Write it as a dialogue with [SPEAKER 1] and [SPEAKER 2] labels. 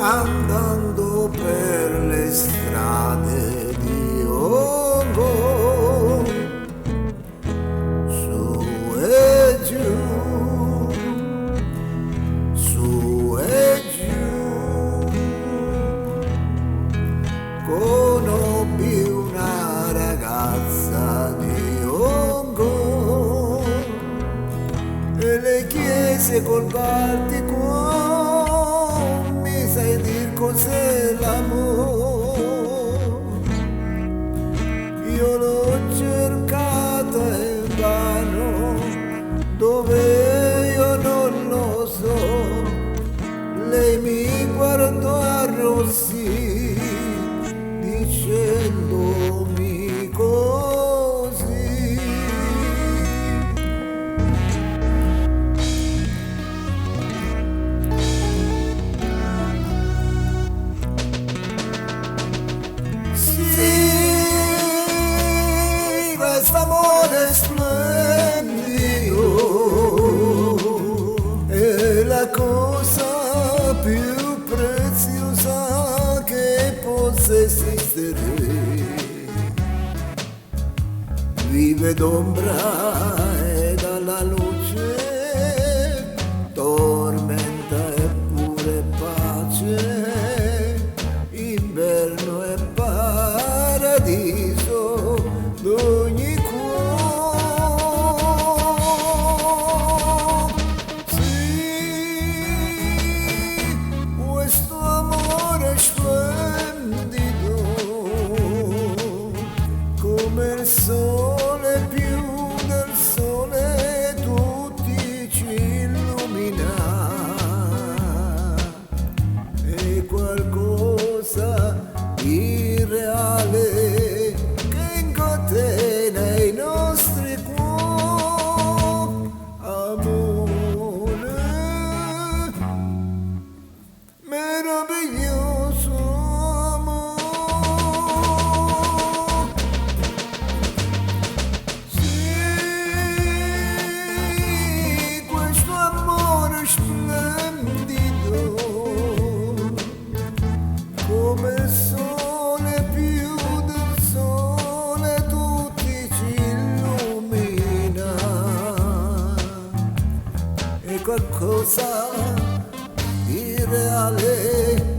[SPEAKER 1] andando per le strade di Hong Kong, su e giù, su e giù, conobbi una ragazza di Hong Kong e le chiese col Baltico: mi sai dir cos'è l'amore? Io l'ho cercata invano, dove io non lo so. Lei mi guardò arrossì, dicendomi così: quest'amore splendido è la cosa più preziosa che possa esistere. Vive d'ombra e dalla luce, tormenta e pure pace, inverno e paradiso d'ogni cuore. Sì, questo amore è splendido, come il sole, più del sole, tutti ci illumina. È qualcosa di reale che incatena i nostri cuori. Amore meraviglioso, amore. Sì, questo amore splendido, come il sole, più del sole, tutti ci illumina. È qualcosa di reale